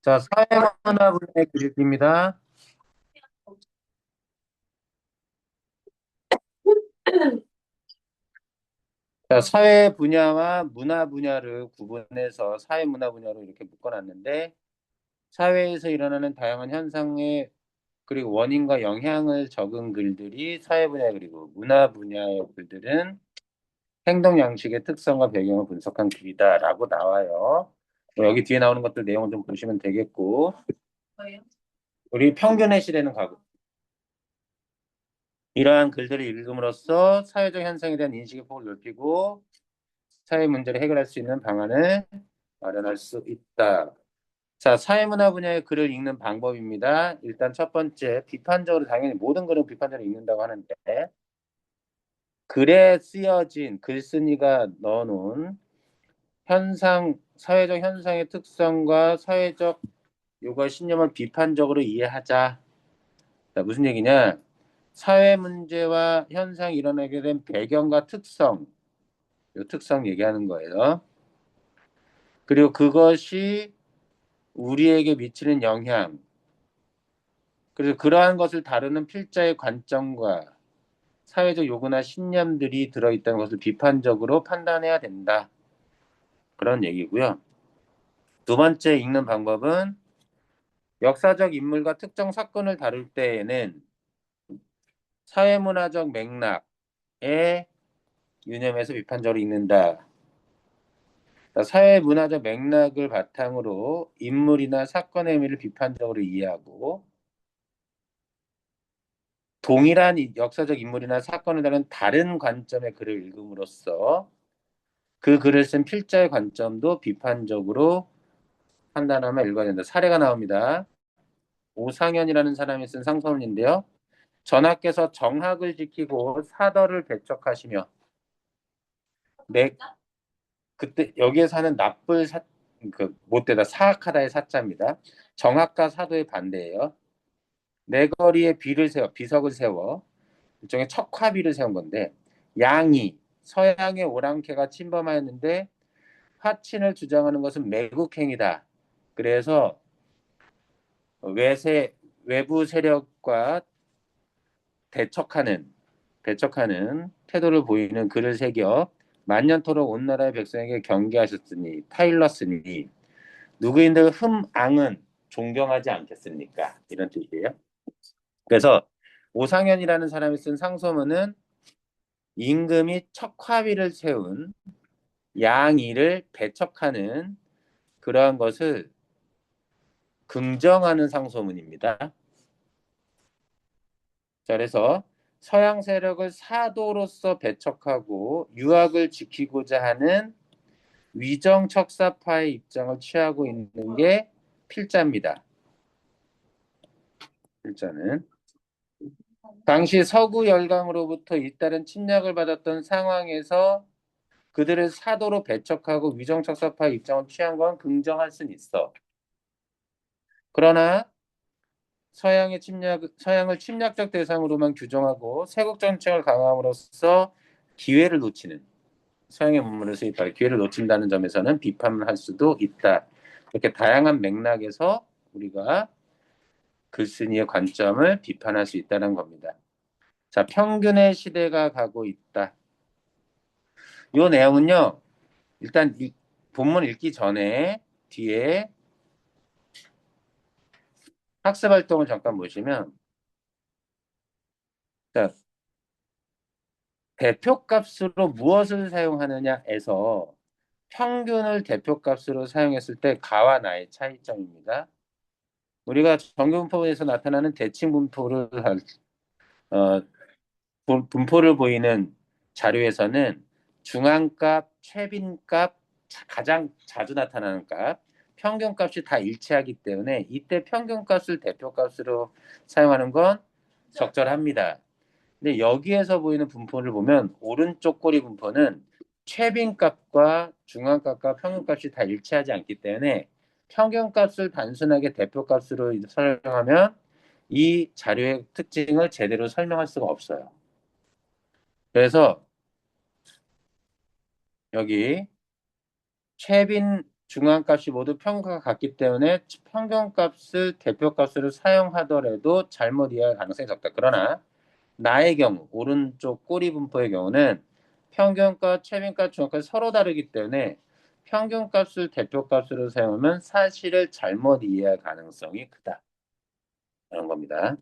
자, 사회문화 분야의 교육입니다. 자, 사회 분야와 문화 분야를 구분해서 사회문화 분야로 이렇게 묶어놨는데, 사회에서 일어나는 다양한 현상의 그리고 원인과 영향을 적은 글들이 사회 분야 그리고 문화 분야의 글들은 행동 양식의 특성과 배경을 분석한 글이다라고 나와요. 여기 뒤에 나오는 것들 내용을 좀 보시면 되겠고, 우리 평균의 시대는 가고 이러한 글들을 읽음으로써 사회적 현상에 대한 인식의 폭을 넓히고 사회 문제를 해결할 수 있는 방안을 마련할 수 있다. 자, 사회문화 분야의 글을 읽는 방법입니다. 일단 첫 번째, 비판적으로 당연히 모든 글은 비판적으로 읽는다고 하는데 글에 쓰여진 글쓴이가 넣어놓은 사회적 현상의 특성과 사회적 요구와 신념을 비판적으로 이해하자. 자, 무슨 얘기냐? 사회 문제와 현상이 일어나게 된 배경과 특성, 요 특성 얘기하는 거예요. 그리고 그것이 우리에게 미치는 영향, 그래서 그러한 것을 다루는 필자의 관점과 사회적 요구나 신념들이 들어있다는 것을 비판적으로 판단해야 된다. 그런 얘기고요. 두 번째 읽는 방법은 역사적 인물과 특정 사건을 다룰 때에는 사회문화적 맥락에 유념해서 비판적으로 읽는다. 사회문화적 맥락을 바탕으로 인물이나 사건의 의미를 비판적으로 이해하고 동일한 역사적 인물이나 사건을 다룬 다른 관점의 글을 읽음으로써 그 글을 쓴 필자의 관점도 비판적으로 판단하며 읽어야 된다. 사례가 나옵니다. 오상현이라는 사람이 쓴 상소문인데요. 전하께서 정학을 지키고 사더를 배척하시며 내 그때 여기에서 하는 납을 못되다 사악하다의 사자입니다. 정학과 사도의 반대예요. 내 거리에 비석을 세워 일종의 척화비를 세운 건데 양이 서양의 오랑캐가 침범하였는데 화친을 주장하는 것은 매국행위다. 그래서 외부 세력과 대척하는 태도를 보이는 글을 새겨 만년토록 온 나라의 백성에게 경계하셨으니 타일렀으니 누구인들 흠앙은 존경하지 않겠습니까? 이런 뜻이에요. 그래서 오상현이라는 사람이 쓴 상소문은 임금이 척화비를 세운 양이를 배척하는 그러한 것을 긍정하는 상소문입니다. 자, 그래서 서양 세력을 사도로서 배척하고 유학을 지키고자 하는 위정척사파의 입장을 취하고 있는 게 필자입니다. 필자는 당시 서구 열강으로부터 잇따른 침략을 받았던 상황에서 그들을 사도로 배척하고 위정척사파의 입장을 취한 건 긍정할 수는 있어. 그러나 서양을 침략적 대상으로만 규정하고 세국 정책을 강화함으로써 기회를 놓치는 서양의 문물을 수입할 기회를 놓친다는 점에서는 비판할 수도 있다. 이렇게 다양한 맥락에서 우리가 글쓴이의 관점을 비판할 수 있다는 겁니다. 자, 평균의 시대가 가고 있다. 이 내용은요, 일단 본문 읽기 전에 뒤에 학습 활동을 잠깐 보시면, 자, 대표값으로 무엇을 사용하느냐에서 평균을 대표값으로 사용했을 때 가와 나의 차이점입니다. 우리가 정규분포에서 나타나는 대칭 어, 분포를 보이는 자료에서는 중앙값, 최빈값, 가장 자주 나타나는 값, 평균값이 다 일치하기 때문에 이때 평균값을 대표값으로 사용하는 건 적절합니다. 근데 여기에서 보이는 분포를 보면 오른쪽 꼬리 분포는 최빈값과 중앙값과 평균값이 다 일치하지 않기 때문에 평균값을 단순하게 대표값으로 설명하면 이 자료의 특징을 제대로 설명할 수가 없어요. 그래서 여기 최빈 중앙값이 모두 평균과 같기 때문에 평균값을 대표값으로 사용하더라도 잘못 이해할 가능성이 적다. 그러나 나의 경우 오른쪽 꼬리 분포의 경우는 평균값, 최빈값, 중앙값이 서로 다르기 때문에 평균값을 대표값으로 사용하면 사실을 잘못 이해할 가능성이 크다. 그런 겁니다.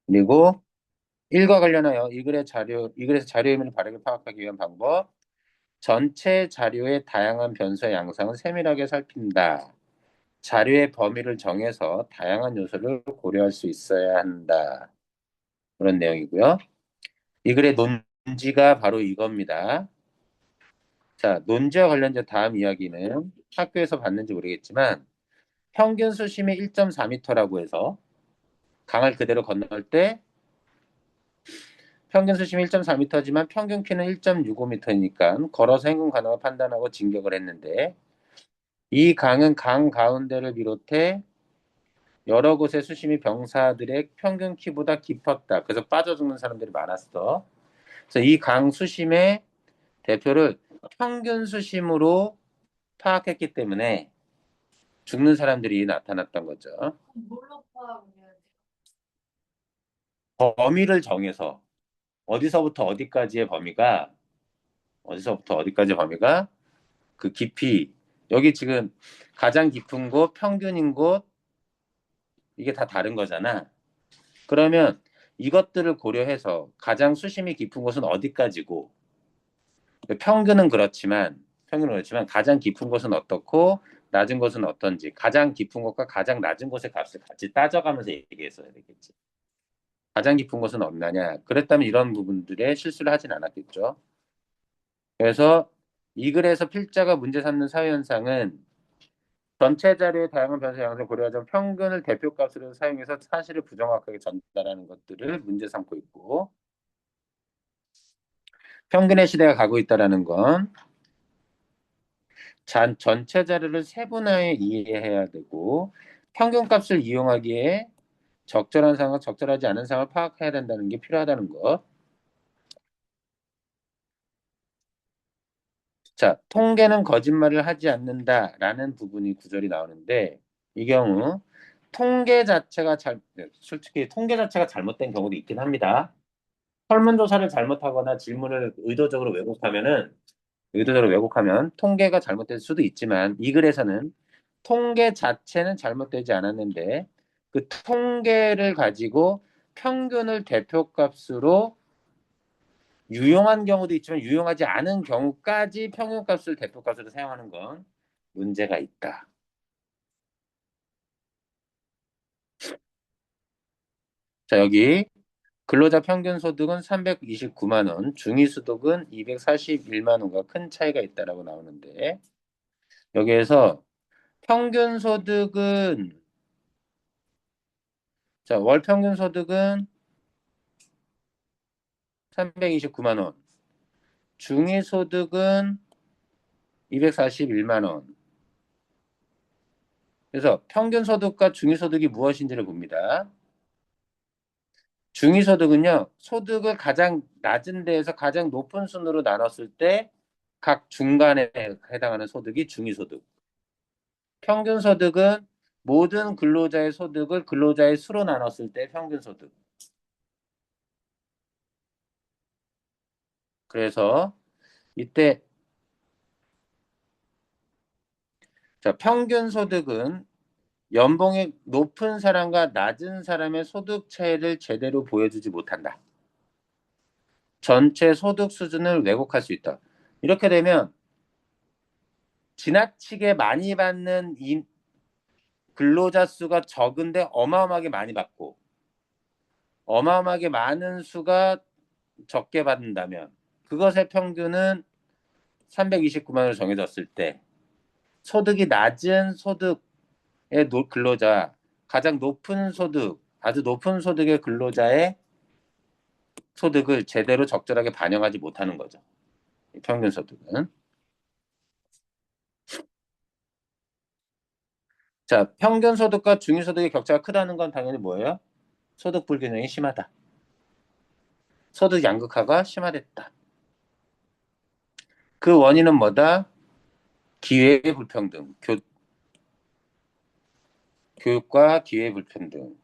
그리고 1과 관련하여 이 글에서 자료 의미를 바르게 파악하기 위한 방법. 전체 자료의 다양한 변수의 양상을 세밀하게 살핀다. 자료의 범위를 정해서 다양한 요소를 고려할 수 있어야 한다. 그런 내용이고요. 이 글의 논지가 바로 이겁니다. 자, 논지와 관련된 다음 이야기는 학교에서 봤는지 모르겠지만 평균 수심이 1.4m라고 해서 강을 그대로 건널 때 평균 수심이 1.4m지만 평균 키는 1.65m니까 걸어서 행군 가능을 판단하고 진격을 했는데 이 강은 강 가운데를 비롯해 여러 곳의 수심이 병사들의 평균 키보다 깊었다. 그래서 빠져 죽는 사람들이 많았어. 그래서 이 강 수심의 대표를 평균 수심으로 파악했기 때문에 죽는 사람들이 나타났던 거죠. 뭘로 파악해야 범위를 정해서 어디서부터 어디까지의 범위가 그 깊이 여기 지금 가장 깊은 곳, 평균인 곳 이게 다 다른 거잖아. 그러면 이것들을 고려해서 가장 수심이 깊은 곳은 어디까지고 평균은 그렇지만 가장 깊은 곳은 어떻고 낮은 곳은 어떤지 가장 깊은 곳과 가장 낮은 곳의 값을 같이 따져가면서 얘기했어야 되겠지. 가장 깊은 곳은 없나냐. 그랬다면 이런 부분들에 실수를 하진 않았겠죠. 그래서 이 글에서 필자가 문제 삼는 사회현상은 전체 자료의 다양한 변수 양상을 고려하자면 평균을 대표값으로 사용해서 사실을 부정확하게 전달하는 것들을 문제 삼고 있고 평균의 시대가 가고 있다는 건 전체 자료를 세분화해 이해해야 되고 평균값을 이용하기에 적절한 상황과 적절하지 않은 상황을 파악해야 된다는 게 필요하다는 것. 자, 통계는 거짓말을 하지 않는다라는 부분이 구절이 나오는데 이 경우 솔직히 통계 자체가 잘못된 경우도 있긴 합니다. 설문조사를 잘못하거나 질문을 의도적으로 왜곡하면 통계가 잘못될 수도 있지만 이 글에서는 통계 자체는 잘못되지 않았는데 그 통계를 가지고 평균을 대표값으로 유용한 경우도 있지만 유용하지 않은 경우까지 평균값을 대표값으로 사용하는 건 문제가 있다. 자, 여기 근로자 평균 소득은 329만 원, 중위 소득은 241만 원과 큰 차이가 있다라고 나오는데 여기에서 평균 소득은 자, 월 평균 소득은 329만 원, 중위 소득은 241만 원. 그래서 평균 소득과 중위 소득이 무엇인지를 봅니다. 중위소득은요, 소득을 가장 낮은 데에서 가장 높은 순으로 나눴을 때 각 중간에 해당하는 소득이 중위소득. 평균소득은 모든 근로자의 소득을 근로자의 수로 나눴을 때 평균소득. 그래서 이때 자, 평균소득은 연봉이 높은 사람과 낮은 사람의 소득 차이를 제대로 보여주지 못한다. 전체 소득 수준을 왜곡할 수 있다. 이렇게 되면 지나치게 많이 받는 근로자 수가 적은데 어마어마하게 많이 받고 어마어마하게 많은 수가 적게 받는다면 그것의 평균은 329만 원으로 정해졌을 때 소득이 낮은 소득의 근로자 가장 높은 소득 아주 높은 소득의 근로자의 소득을 제대로 적절하게 반영하지 못하는 거죠. 평균 소득은. 자, 평균 소득과 중위 소득의 격차가 크다는 건 당연히 뭐예요? 소득 불균형이 심하다. 소득 양극화가 심화됐다. 그 원인은 뭐다? 기회 불평등, 교육과 기회 불평등,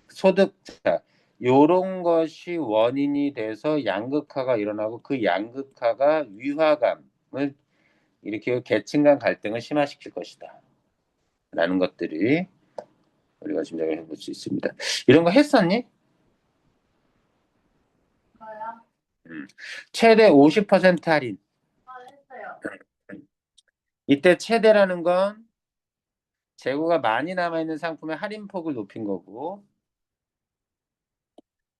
소득자, 요런 것이 원인이 돼서 양극화가 일어나고 그 양극화가 위화감을 일으키고 계층간 갈등을 심화시킬 것이다. 라는 것들이 우리가 짐작을 해볼 수 있습니다. 이런 거 했었니? 저요? 최대 50% 할인. 했어요. 이때 최대라는 건 재고가 많이 남아있는 상품의 할인폭을 높인 거고,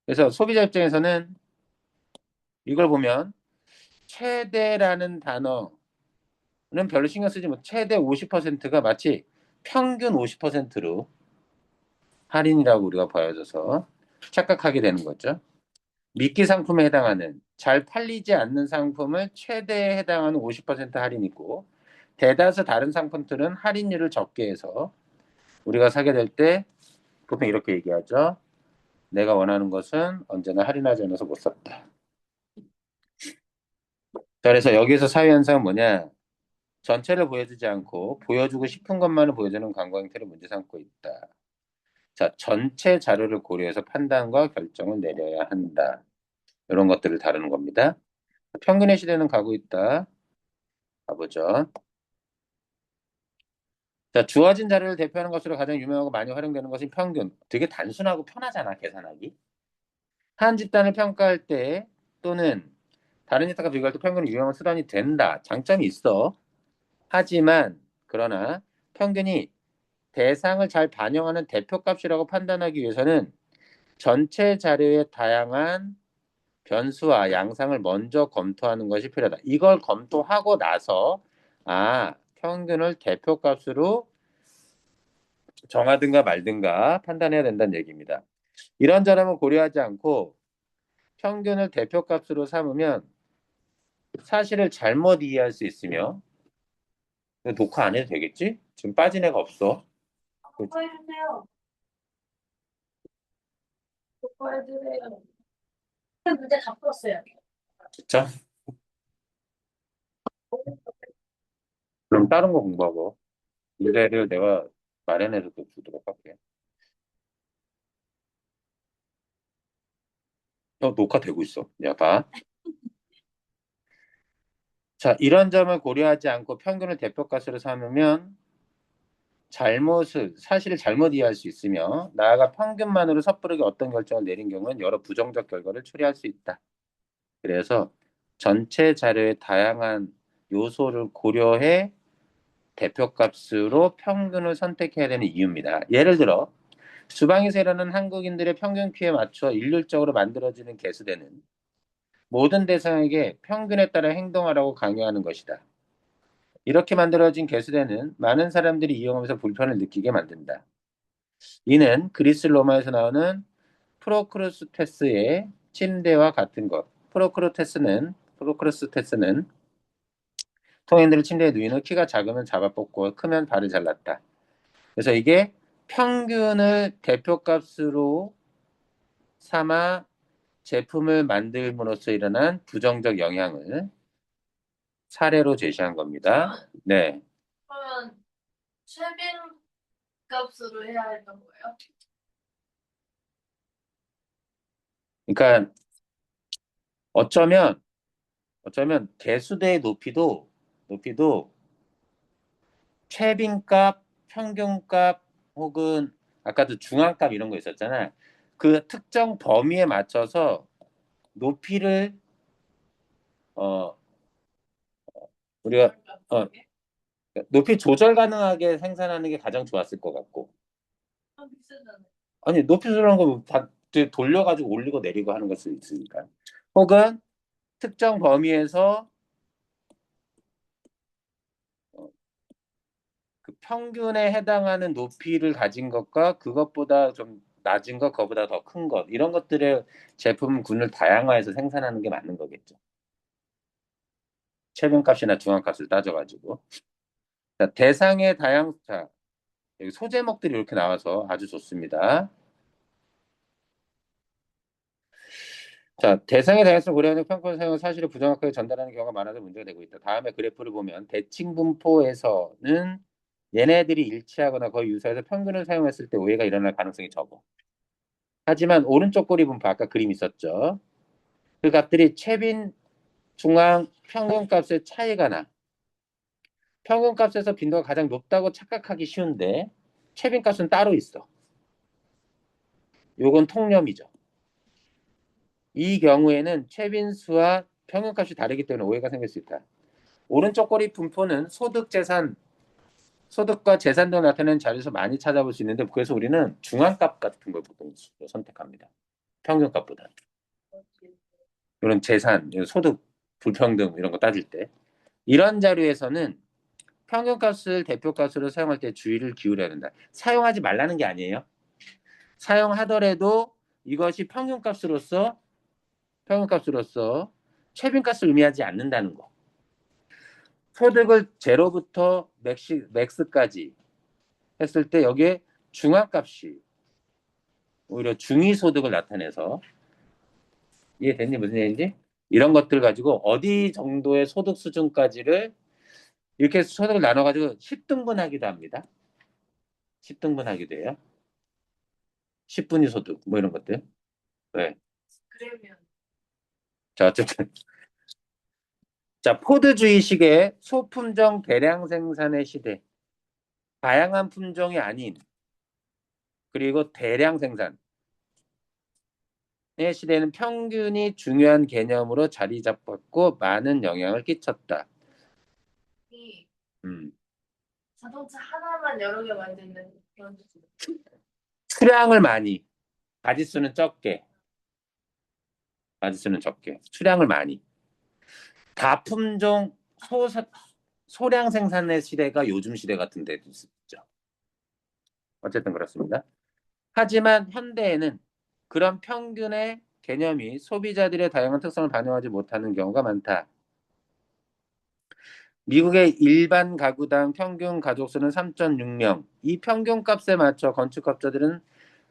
그래서 소비자 입장에서는 이걸 보면 최대라는 단어는 별로 신경 쓰지 못. 최대 50%가 마치 평균 50%로 할인이라고 우리가 보여져서 착각하게 되는 거죠. 미끼 상품에 해당하는 잘 팔리지 않는 상품을 최대에 해당하는 50% 할인이고, 대다수 다른 상품들은 할인율을 적게 해서 우리가 사게 될 때 보통 이렇게 얘기하죠. 내가 원하는 것은 언제나 할인하지 않아서 못 샀다. 그래서 여기서 사회 현상은 뭐냐? 전체를 보여주지 않고 보여주고 싶은 것만을 보여주는 광고 형태를 문제 삼고 있다. 자, 전체 자료를 고려해서 판단과 결정을 내려야 한다. 이런 것들을 다루는 겁니다. 평균의 시대는 가고 있다. 가보죠. 자, 주어진 자료를 대표하는 것으로 가장 유명하고 많이 활용되는 것이 평균. 되게 단순하고 편하잖아, 계산하기. 한 집단을 평가할 때 또는 다른 집단과 비교할 때 평균은 유용한 수단이 된다. 장점이 있어. 하지만 그러나 평균이 대상을 잘 반영하는 대표값이라고 판단하기 위해서는 전체 자료의 다양한 변수와 양상을 먼저 검토하는 것이 필요하다. 이걸 검토하고 나서 평균을 대표값으로 정하든가 말든가 판단해야 된다는 얘기입니다. 이런 점을 고려하지 않고 평균을 대표값으로 삼으면 사실을 잘못 이해할 수 있으며 녹화 안 해도 되겠지? 지금 빠진 애가 없어. 독보해주세요. 독보해주세요. 문제 다 풀었어요. 진짜? 그럼 다른 거 공부하고 문제를 내가 마련해서 또 주도록 할게. 녹화되고 있어. 야, 봐. 자, 이런 점을 고려하지 않고 평균을 대표값으로 삼으면 사실을 잘못 이해할 수 있으며 나아가 평균만으로 섣부르게 어떤 결정을 내린 경우는 여러 부정적 결과를 초래할 수 있다. 그래서 전체 자료의 다양한 요소를 고려해 대표값으로 평균을 선택해야 되는 이유입니다. 예를 들어 주방에서 일하는 한국인들의 평균 키에 맞춰 일률적으로 만들어지는 개수대는 모든 대상에게 평균에 따라 행동하라고 강요하는 것이다. 이렇게 만들어진 개수대는 많은 사람들이 이용하면서 불편을 느끼게 만든다. 이는 그리스 로마에서 나오는 프로크루스테스의 침대와 같은 것. 프로크루스테스는 통행들을 침대에 누인 후 키가 작으면 잡아뻗고 크면 발을 잘랐다. 그래서 이게 평균을 대표값으로 삼아 제품을 만들므로써 일어난 부정적 영향을 사례로 제시한 겁니다. 네. 그러면 최빈 값으로 해야 했던 거예요? 그러니까 어쩌면 개수대의 높이도 최빈값, 평균값 혹은 아까도 중앙값 이런 거 있었잖아. 그 특정 범위에 맞춰서 높이를 어 우리가 어 높이 조절 가능하게 생산하는 게 가장 좋았을 것 같고. 비슷하네. 아니 높이 조절하는 거다 돌려가지고 올리고 내리고 하는 것을 있으니까. 혹은 특정 범위에서 어, 그 평균에 해당하는 높이를 가진 것과 그것보다 좀 낮은 것, 그것보다 더 큰 것, 이런 것들의 제품군을 다양화해서 생산하는 게 맞는 거겠죠. 최변값이나 중앙값을 따져가지고. 자, 대상의 다양사, 여기 소제목들이 이렇게 나와서 아주 좋습니다. 자, 대상의 다양성을 고려하는 평가 사용은 사실을 부정확하게 전달하는 경우가 많아서 문제가 되고 있다. 다음에 그래프를 보면 대칭 분포에서는 얘네들이 일치하거나 거의 유사해서 평균을 사용했을 때 오해가 일어날 가능성이 적어. 하지만 오른쪽 꼬리 분포 아까 그림 있었죠. 그 값들이 최빈, 중앙, 평균값의 차이가 나. 평균값에서 빈도가 가장 높다고 착각하기 쉬운데 최빈값은 따로 있어. 요건 통념이죠. 이 경우에는 최빈수와 평균값이 다르기 때문에 오해가 생길 수 있다. 오른쪽 꼬리 분포는 소득, 재산, 소득과 재산 등 나타내는 자료에서 많이 찾아볼 수 있는데 그래서 우리는 중앙값 같은 걸 보통 선택합니다. 평균값보다. 이런 재산, 소득, 불평등 이런 거 따질 때. 이런 자료에서는 평균값을 대표값으로 사용할 때 주의를 기울여야 된다. 사용하지 말라는 게 아니에요. 사용하더라도 이것이 평균값으로서 최빈값을 의미하지 않는다는 거. 소득을 제로부터 맥스까지 했을 때 여기에 중앙값이 오히려 중위소득을 나타내서 이해됐니? 무슨 얘기인지? 이런 것들 가지고 어디 정도의 소득 수준까지를 이렇게 소득을 나눠가지고 10등분하기도 합니다. 10등분하기도 해요. 10분위 소득 뭐 이런 것들. 네. 그러면 자 어쨌든 자 포드주의식의 소품종 대량 생산의 시대. 다양한 품종이 아닌 그리고 대량 생산의 시대는 평균이 중요한 개념으로 자리 잡았고 많은 영향을 끼쳤다. 이 음. 자동차 하나만 여러 개 만드는 그런 거. 수량을 많이, 가짓수는 적게, 가짓수는 적게, 수량을 많이. 다품종 소량 생산의 시대가 요즘 시대 같은 데도 있죠. 어쨌든 그렇습니다. 하지만 현대에는 그런 평균의 개념이 소비자들의 다양한 특성을 반영하지 못하는 경우가 많다. 미국의 일반 가구당 평균 가족수는 3.6명. 이 평균값에 맞춰 건축업자들은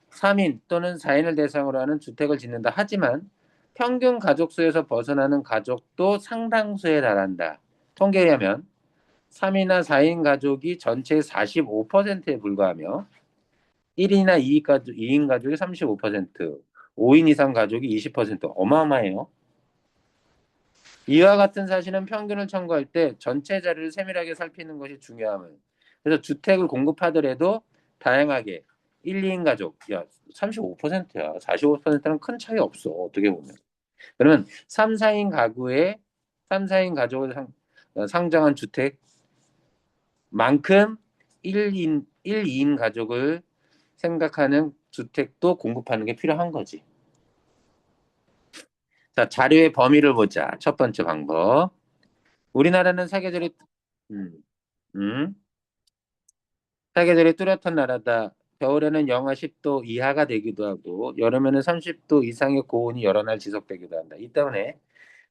3인 또는 4인을 대상으로 하는 주택을 짓는다. 하지만 평균 가족수에서 벗어나는 가족도 상당수에 달한다. 통계에 의하면 3이나 4인 가족이 전체의 45%에 불과하며 1인이나 2인 가족이 35%, 5인 이상 가족이 20%. 어마어마해요. 이와 같은 사실은 평균을 청구할 때 전체 자료를 세밀하게 살피는 것이 중요함을. 그래서 주택을 공급하더라도 다양하게 1, 2인 가족, 야 35%야. 45%는 큰 차이 없어. 어떻게 보면. 그러면 3, 4인 가구에 3, 4인 가족을 상정한 주택만큼 1인 2인 가족을 생각하는 주택도 공급하는 게 필요한 거지. 자, 자료의 범위를 보자. 첫 번째 방법. 우리나라는 음, 음, 사계절이 뚜렷한 나라다. 겨울에는 영하 10도 이하가 되기도 하고 여름에는 30도 이상의 고온이 여러 날 지속되기도 한다. 이 때문에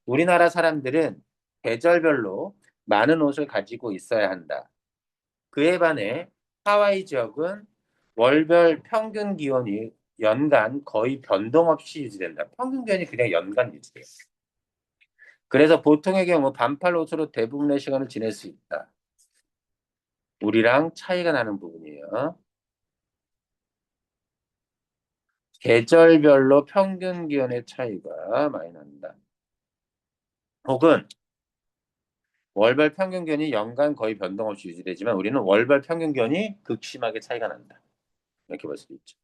우리나라 사람들은 계절별로 많은 옷을 가지고 있어야 한다. 그에 반해 하와이 지역은 월별 평균 기온이 연간 거의 변동 없이 유지된다. 평균 기온이 그냥 연간 유지돼요. 그래서 보통의 경우 반팔 옷으로 대부분의 시간을 지낼 수 있다. 우리랑 차이가 나는 부분이에요. 계절별로 평균 기온의 차이가 많이 난다. 혹은 월별 평균 기온이 연간 거의 변동 없이 유지되지만 우리는 월별 평균 기온이 극심하게 차이가 난다. 이렇게 볼 수도 있죠.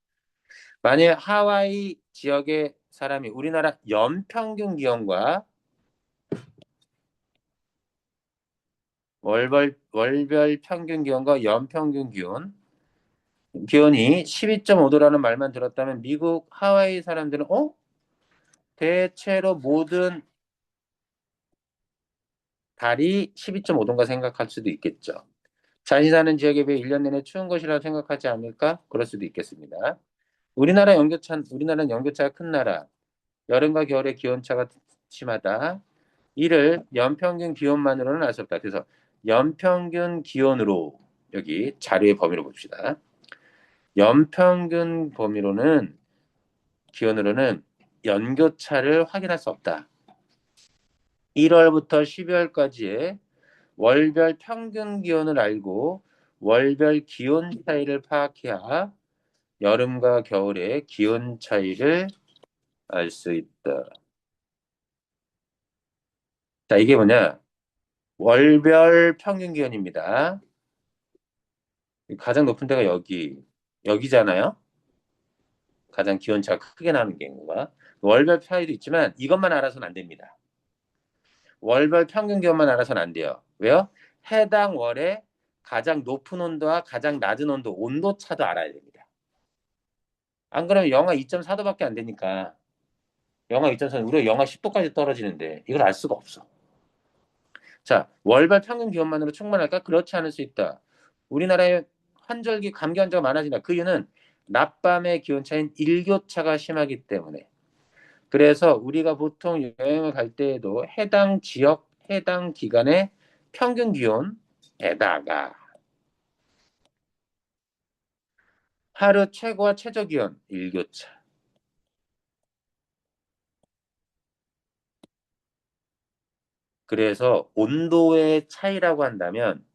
만일 하와이 지역의 사람이 우리나라 연평균 기온과 월별 평균 기온과 연평균 기온이 12.5도라는 말만 들었다면 미국 하와이 사람들은 대체로 모든 달이 12.5도인가 생각할 수도 있겠죠. 자신이 사는 지역에 비해 1년 내내 추운 것이라고 생각하지 않을까? 그럴 수도 있겠습니다. 우리나라는 연교차가 큰 나라. 여름과 겨울의 기온차가 심하다. 이를 연평균 기온만으로는 알 수 없다. 그래서 연평균 기온으로 여기 자료의 범위로 봅시다. 연평균 기온으로는 연교차를 확인할 수 없다. 1월부터 12월까지의 월별 평균 기온을 알고 월별 기온 차이를 파악해야 여름과 겨울의 기온 차이를 알 수 있다. 자, 이게 뭐냐? 월별 평균 기온입니다. 가장 높은 데가 여기잖아요. 가장 기온차가 크게 나는 경우가. 월별 차이도 있지만 이것만 알아서는 안 됩니다. 월별 평균 기온만 알아서는 안 돼요. 왜요? 해당 월에 가장 높은 온도와 가장 낮은 온도 차도 알아야 됩니다. 안 그러면 영하 2.4도밖에 안 되니까 영하 2.4도 우리가 영하 10도까지 떨어지는데 이걸 알 수가 없어. 자, 월별 평균 기온만으로 충분할까? 그렇지 않을 수 있다. 우리나라에 환절기 감기 환자가 많아진다. 그 이유는 낮밤의 기온차인 일교차가 심하기 때문에. 그래서 우리가 보통 여행을 갈 때에도 해당 지역, 해당 기간의 평균 기온에다가 하루 최고와 최저 기온 일교차. 그래서 온도의 차이라고 한다면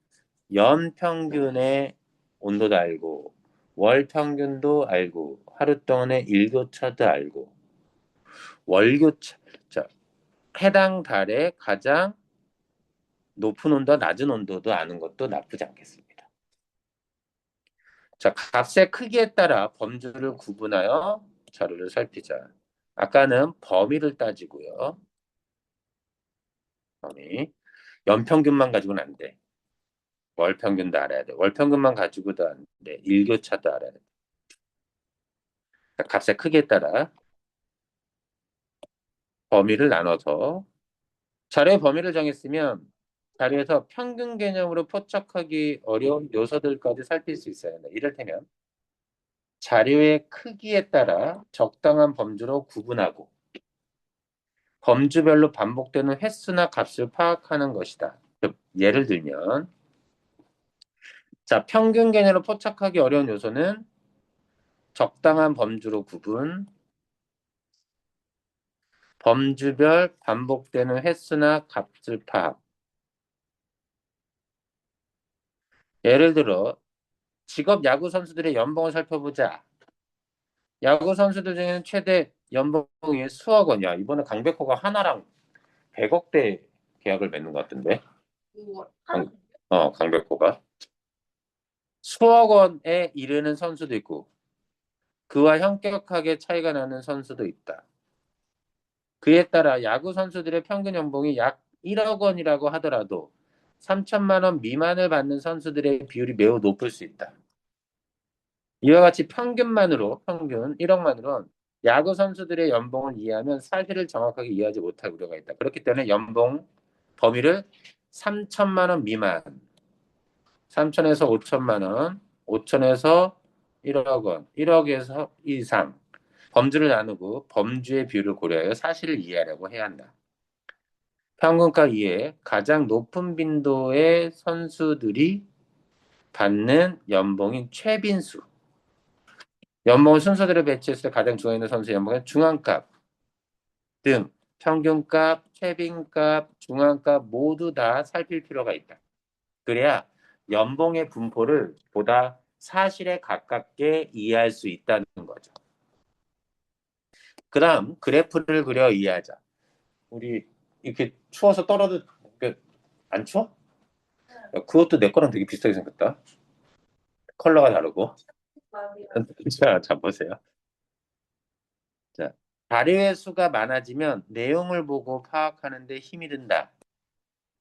연평균의 온도도 알고 월 평균도 알고 하루 동안의 일교차도 알고 월교차. 자, 해당 달에 가장 높은 온도와 낮은 온도도 아는 것도 나쁘지 않겠습니다. 자, 값의 크기에 따라 범주를 구분하여 자료를 살피자. 아까는 범위를 따지고요. 범위. 연평균만 가지고는 안 돼. 월평균도 알아야 돼. 월평균만 가지고도 안 돼. 일교차도 알아야 돼. 값의 크기에 따라 범위를 나눠서 자료의 범위를 정했으면 자료에서 평균 개념으로 포착하기 어려운 요소들까지 살필 수 있어야 한다. 이를테면 자료의 크기에 따라 적당한 범주로 구분하고 범주별로 반복되는 횟수나 값을 파악하는 것이다. 예를 들면 자, 평균 개념으로 포착하기 어려운 요소는 적당한 범주로 구분, 범주별 반복되는 횟수나 값을 파악. 예를 들어 직업 야구 선수들의 연봉을 살펴보자. 야구 선수들 중에는 최대 연봉이 수억 원이야. 이번에 강백호가 하나랑 100억대 계약을 맺는 것 같은데. 우와. 강백호가. 수억 원에 이르는 선수도 있고 그와 현격하게 차이가 나는 선수도 있다. 그에 따라 야구 선수들의 평균 연봉이 약 1억 원이라고 하더라도 3천만 원 미만을 받는 선수들의 비율이 매우 높을 수 있다. 이와 같이 평균 1억만으로 야구 선수들의 연봉을 이해하면 사실을 정확하게 이해하지 못할 우려가 있다. 그렇기 때문에 연봉 범위를 3천만 원 미만, 3천에서 5천만 원, 5천에서 1억 원, 1억에서 이상 범주를 나누고 범주의 비율을 고려하여 사실을 이해하려고 해야 한다. 평균가 이외에 가장 높은 빈도의 선수들이 받는 연봉인 최빈수. 연봉을 순서대로 배치했을 때 가장 중앙에 있는 선수의 연봉의 중앙값 등 평균값, 최빈값, 중앙값 모두 다 살필 필요가 있다. 그래야 연봉의 분포를 보다 사실에 가깝게 이해할 수 있다는 거죠. 그 다음 그래프를 그려 이해하자. 우리 이렇게 추워서 떨어도 안 추워? 그것도 내 거랑 되게 비슷하게 생겼다. 컬러가 다르고. 자, 보세요. 자, 자료의 수가 많아지면 내용을 보고 파악하는 데 힘이 든다.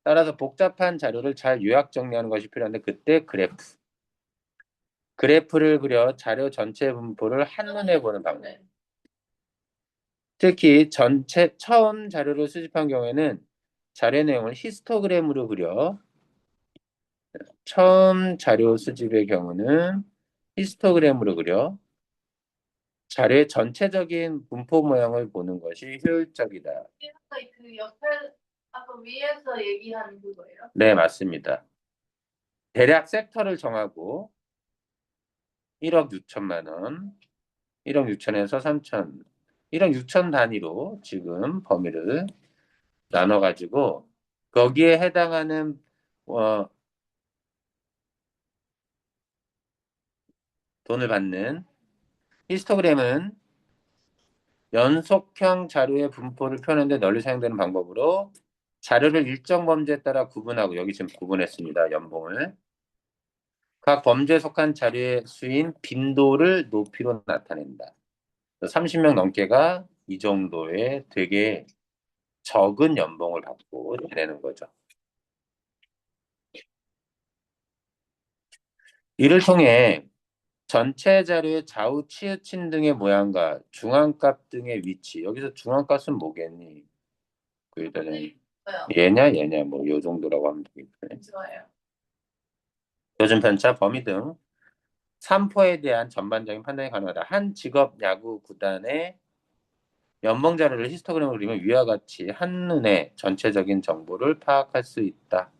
따라서 복잡한 자료를 잘 요약 정리하는 것이 필요한데 그때 그래프를 그려 자료 전체 분포를 한눈에 보는 방법. 특히 처음 자료를 수집한 경우에는 자료 내용을 히스토그램으로 그려 처음 자료 수집의 경우는 히스토그램으로 그려 자료의 전체적인 분포 모양을 보는 것이 효율적이다. 그 옆에 아까 위에서 얘기한 그거예요? 네, 맞습니다. 대략 섹터를 정하고 1억 6천만 원, 1억 6천에서 3천, 1억 6천 단위로 지금 범위를 나눠가지고 거기에 해당하는 어, 돈을 받는 히스토그램은 연속형 자료의 분포를 표현하는 데 널리 사용되는 방법으로 자료를 일정 범주에 따라 구분하고 여기 지금 구분했습니다. 연봉을. 각 범주에 속한 자료의 수인 빈도를 높이로 나타낸다. 30명 넘게가 이 정도의 되게 적은 연봉을 받고 지내는 거죠. 이를 통해 전체 자료의 좌우 치우친 등의 모양과 중앙값 등의 위치. 여기서 중앙값은 뭐겠니? 그 일단은 좋아요. 얘냐 뭐 요 정도라고 하면 되겠네. 좋아요. 요즘 편차 범위 등 3포에 대한 전반적인 판단이 가능하다. 한 직업 야구 구단의 연봉 자료를 히스토그램으로 그리면 위와 같이 한눈에 전체적인 정보를 파악할 수 있다.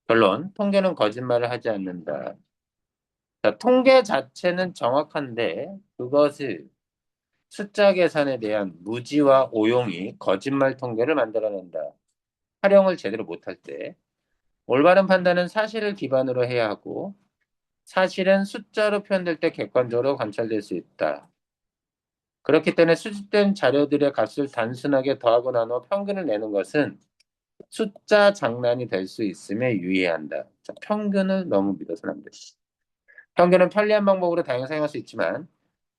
결론, 통계는 거짓말을 하지 않는다. 자, 통계 자체는 정확한데 그것을 숫자 계산에 대한 무지와 오용이 거짓말 통계를 만들어낸다. 활용을 제대로 못할 때 올바른 판단은 사실을 기반으로 해야 하고 사실은 숫자로 표현될 때 객관적으로 관찰될 수 있다. 그렇기 때문에 수집된 자료들의 값을 단순하게 더하고 나눠 평균을 내는 것은 숫자 장난이 될 수 있음에 유의해야 한다. 자, 평균을 너무 믿어서는 안 돼. 평균은 편리한 방법으로 다양히 사용할 수 있지만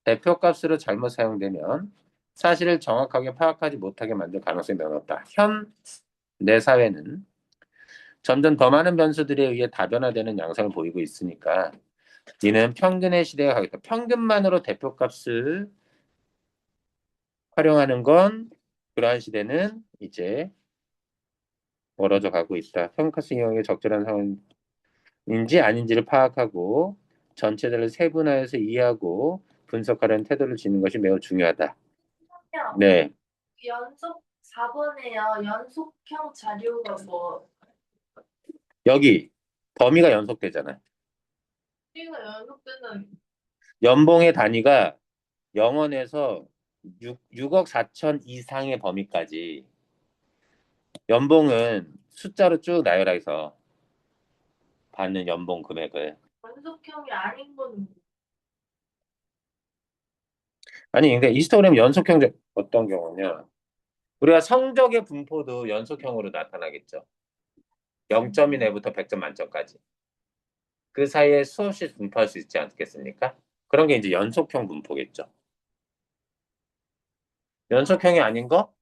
대표값으로 잘못 사용되면 사실을 정확하게 파악하지 못하게 만들 가능성이 매우 높다. 현 내 사회는 점점 더 많은 변수들에 의해 다변화되는 양상을 보이고 있으니까 이는 평균의 시대가 가겠다. 평균만으로 대표값을 활용하는 건 그러한 시대는 이제 멀어져 가고 있다. 평가스 이용이 적절한 상황인지 아닌지를 파악하고 전체들을 세분화해서 이해하고 분석하려는 태도를 지니는 것이 매우 중요하다. 그냥 네, 연속 4번에요. 연속형 자료가 뭐 여기 범위가 연속되잖아요. B가 연속되는 연봉의 단위가 0원에서 6억 4천 이상의 범위까지 연봉은 숫자로 쭉 나열해서 받는 연봉 금액을 연속형이 아닌 건 아니 근데 히스토그램 연속형 어떤 경우냐 우리가 성적의 분포도 연속형으로 나타나겠죠. 0점 이내부터 100점 만점까지 그 사이에 수없이 분포할 수 있지 않겠습니까? 그런 게 이제 연속형 분포겠죠. 연속형이 아닌 거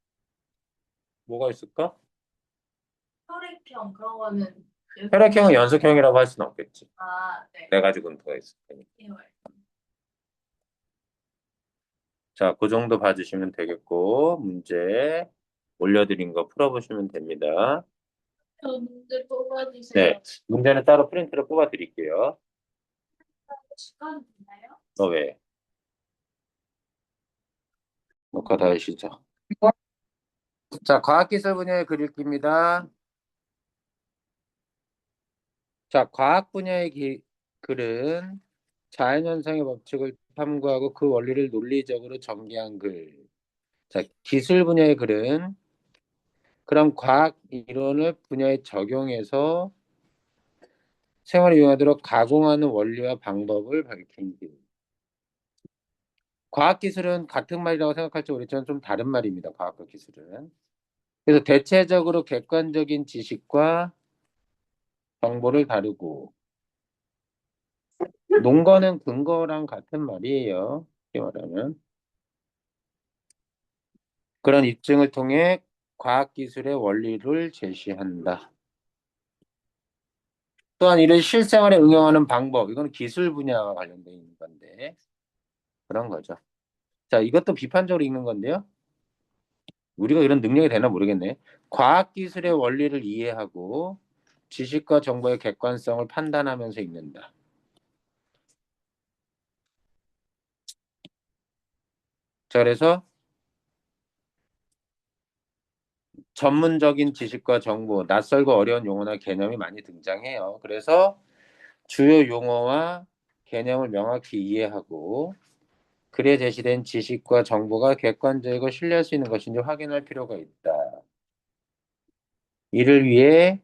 뭐가 있을까? 혈액형 그런 거는 혈액형은 연속형이라고 할 수는 없겠지. 네. 네 가지 분포가 있을 테니까. 이해와요. 자, 그 정도 봐주시면 되겠고 문제 올려드린 거 풀어보시면 됩니다. 저 문제 뽑아주세요. 네, 문제는 따로 프린트로 뽑아드릴게요. 시간 되나요? 너 왜? 녹화 다 하시죠. 자, 과학기술 분야의 글읽기입니다. 자, 과학 분야의 글은 자연현상의 법칙을 탐구하고 그 원리를 논리적으로 전개한 글. 자, 기술 분야의 글은 그런 과학 이론을 분야에 적용해서 생활에 이용하도록 가공하는 원리와 방법을 밝힌 글. 과학기술은 같은 말이라고 생각할지 모르겠지만 좀 다른 말입니다. 과학과 기술은. 그래서 대체적으로 객관적인 지식과 정보를 다루고 논거는 근거랑 같은 말이에요. 쉽게 말하면. 그런 입증을 통해 과학기술의 원리를 제시한다. 또한 이를 실생활에 응용하는 방법, 이건 기술 분야와 관련된 있는 건데 그런 거죠. 자, 이것도 비판적으로 읽는 건데요. 우리가 이런 능력이 되나 모르겠네. 과학기술의 원리를 이해하고 지식과 정보의 객관성을 판단하면서 읽는다. 자, 그래서 전문적인 지식과 정보, 낯설고 어려운 용어나 개념이 많이 등장해요. 그래서 주요 용어와 개념을 명확히 이해하고 글에 제시된 지식과 정보가 객관적이고 신뢰할 수 있는 것인지 확인할 필요가 있다. 이를 위해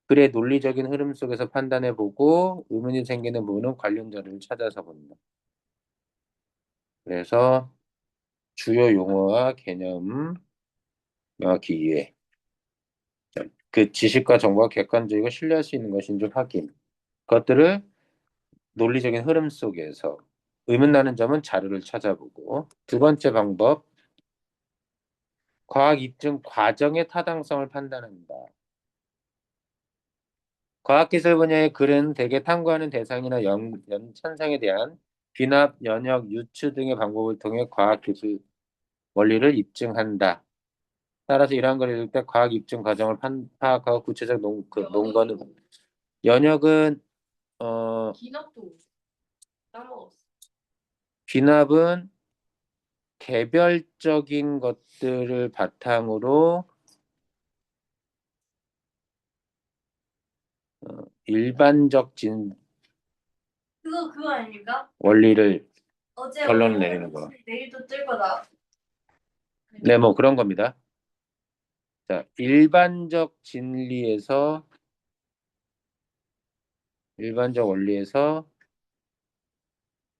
글의 논리적인 흐름 속에서 판단해보고 의문이 생기는 부분은 관련 자료를 찾아서 본다. 그래서 주요 용어와 개념 명확히 이해. 그 지식과 정보가 객관적이고 신뢰할 수 있는 것인지 확인. 그것들을 논리적인 흐름 속에서 의문나는 점은 자료를 찾아보고. 두 번째 방법, 과학 입증 과정의 타당성을 판단한다. 과학기술 분야의 글은 대개 탐구하는 대상이나 현상에 대한 귀납, 연역, 유추 등의 방법을 통해 과학기술 원리를 입증한다. 따라서 이러한 글을 읽을 때 과학 입증 과정을 파악하고 구체적 논거는 연역은 기납도 까먹었어. 귀납은 개별적인 것들을 바탕으로 일반적 그거 아닙니까? 원리를 어제 결론을 오늘 내리는 거. 내일도 뜰 거다. 네, 뭐 그런 겁니다. 자, 일반적 원리에서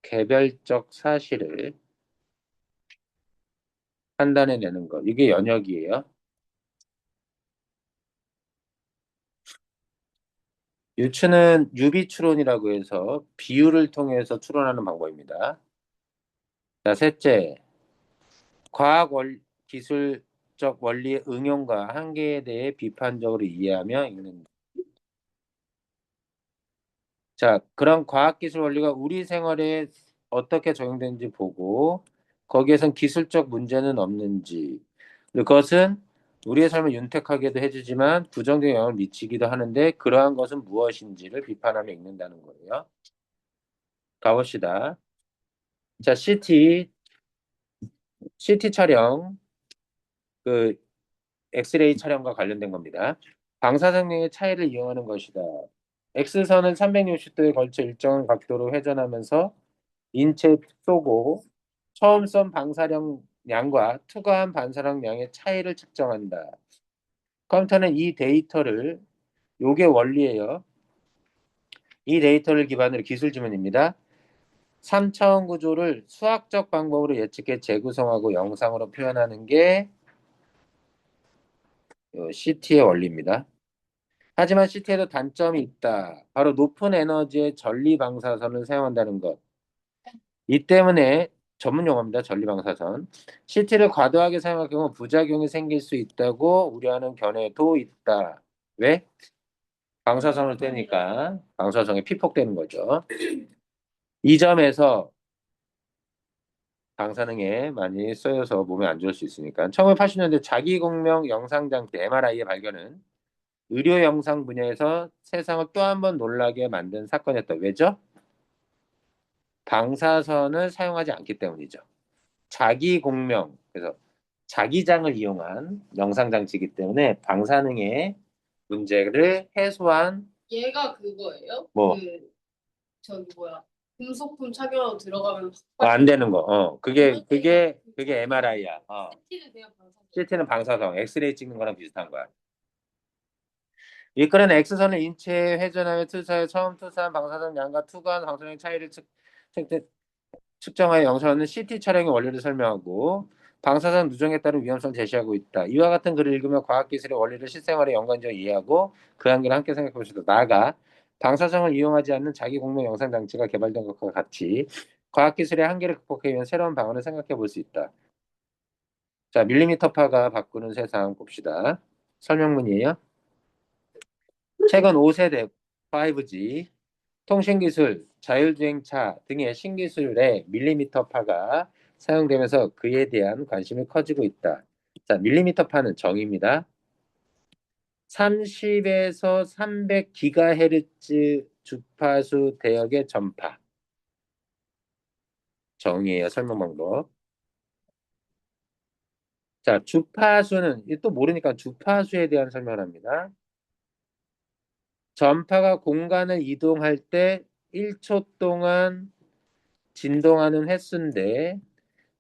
개별적 사실을 판단해내는 것. 이게 연역이에요. 유추는 유비추론이라고 해서 비유를 통해서 추론하는 방법입니다. 자, 셋째, 기술적 원리의 응용과 한계에 대해 비판적으로 이해하며 읽는다. 자, 그런 과학기술 원리가 우리 생활에 어떻게 적용되는지 보고 거기에선 기술적 문제는 없는지 그리고 그것은 우리의 삶을 윤택하게도 해주지만 부정적인 영향을 미치기도 하는데 그러한 것은 무엇인지를 비판하며 읽는다는 거예요. 가봅시다. 자, CT 촬영, 그 엑스레이 촬영과 관련된 겁니다. 방사성량의 차이를 이용하는 것이다. X선은 360도에 걸쳐 일정한 각도로 회전하면서 인체에 쏘고 처음 쏜 방사량과 투과한 방사량의 차이를 측정한다. 컴퓨터는 이 데이터를 요게 원리예요. 이 데이터를 기반으로 기술 지문입니다. 3차원 구조를 수학적 방법으로 예측해 재구성하고 영상으로 표현하는 게 CT의 원리입니다. 하지만 CT에도 단점이 있다. 바로 높은 에너지의 전리 방사선을 사용한다는 것. 이 때문에 전문 용어입니다. 전리방사선. CT를 과도하게 사용할 경우 부작용이 생길 수 있다고 우려하는 견해도 있다. 왜? 방사선을 떼니까 방사성이 피폭되는 거죠. 이 점에서 방사능에 많이 쓰여서 몸에 안 좋을 수 있으니까. 1980년대 자기공명 영상장치 MRI의 발견은 의료 영상 분야에서 세상을 또 한 번 놀라게 만든 사건이었다. 왜죠? 방사선을 사용하지 않기 때문이죠. 자기공명, 그래서 자기장을 이용한 영상장치이기 때문에 방사능의 문제를 해소한 얘가 그거예요? 뭐 저기 뭐야 금속품 착용하고 들어가면 안 되는 거. 그게 MRI야. CT는 그냥 방사. CT는 방사성, 엑스레이 찍는 거랑 비슷한 거야. 이끌은 X선을 인체에 회전하며 투사해 처음 투사한 방사선 양과 투과한 방사능 차이를 측정하여 영상하는 CT 촬영의 원리를 설명하고 방사선 누정에 따른 위험성을 제시하고 있다. 이와 같은 글을 읽으며 과학기술의 원리를 실생활에 연관적으로 이해하고 그 한계를 함께 생각해 보시다. 나아가 방사성을 이용하지 않는 자기 공명 영상 장치가 개발된 것과 같이 과학기술의 한계를 극복하기 위한 새로운 방안을 생각해 볼 수 있다. 자, 밀리미터파가 바꾸는 세상 봅시다. 설명문이에요. 최근 5세대 5G 통신기술, 자율주행차 등의 신기술에 밀리미터파가 사용되면서 그에 대한 관심이 커지고 있다. 자, 밀리미터파는 정의입니다. 30에서 300GHz 주파수 대역의 전파. 정의예요, 설명 방법. 자, 주파수는 또 모르니까 주파수에 대한 설명을 합니다. 전파가 공간을 이동할 때 1초 동안 진동하는 횟수인데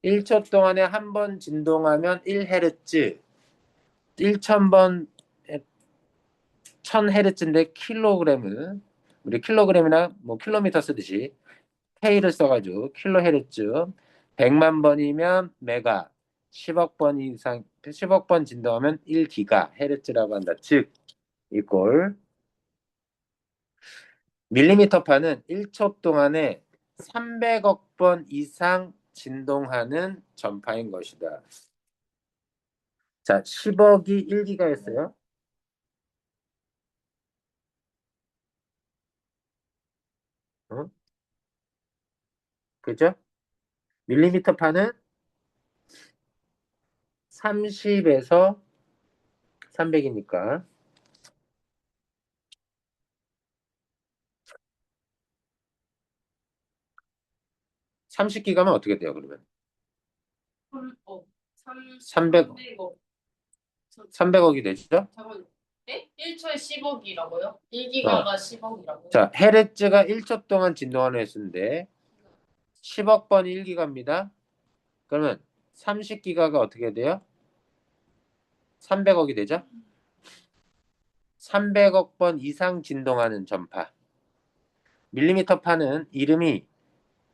1초 동안에 한 번 진동하면 1헤르츠. 1000번 1000헤르츠인데 킬로그램을 우리 킬로그램이나 뭐 킬로미터 쓰듯이 K를 써가지고 킬로헤르츠 100만 번이면 메가 10억 번 이상 10억 번 진동하면 1기가 헤르츠라고 한다. 즉 이꼴 밀리미터파는 1초 동안에 300억 번 이상 진동하는 전파인 것이다. 자, 10억이 1기가였어요. 어? 그죠? 밀리미터파는 30에서 300이니까 30기가면 어떻게 돼요, 그러면? 300, 300억. 300억이 되죠? 잠깐만요. 예? 1초에 10억이라고요? 어. 1기가가 10억이라고요? 자, 헤르츠가 1초 동안 진동하는 횟수인데 10억 번이 1기가입니다. 그러면 30기가가 어떻게 돼요? 300억이 되죠? 300억 번 이상 진동하는 전파. 밀리미터 파는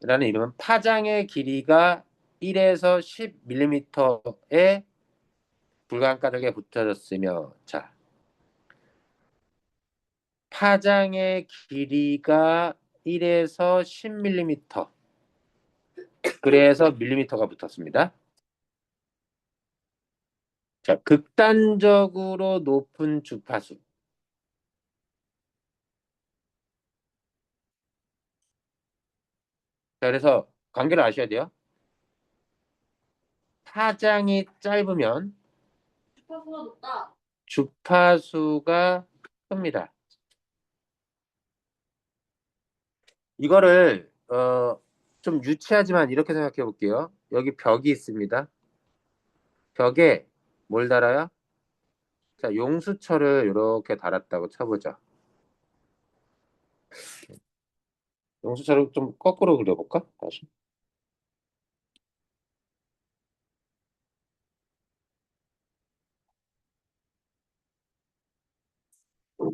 라는 이름은 파장의 길이가 1에서 10mm에 불감가닥에 붙어졌으며, 자, 파장의 길이가 1에서 10mm, 그래서 밀리미터가 붙었습니다. 자, 극단적으로 높은 주파수. 자, 그래서 관계를 아셔야 돼요. 파장이 짧으면 주파수가 높다. 주파수가 큽니다. 이거를 좀 유치하지만 이렇게 생각해 볼게요. 여기 벽이 있습니다. 벽에 뭘 달아요? 자, 용수철을 이렇게 달았다고 쳐보죠. 용수철을 좀 거꾸로 그려볼까? 다시.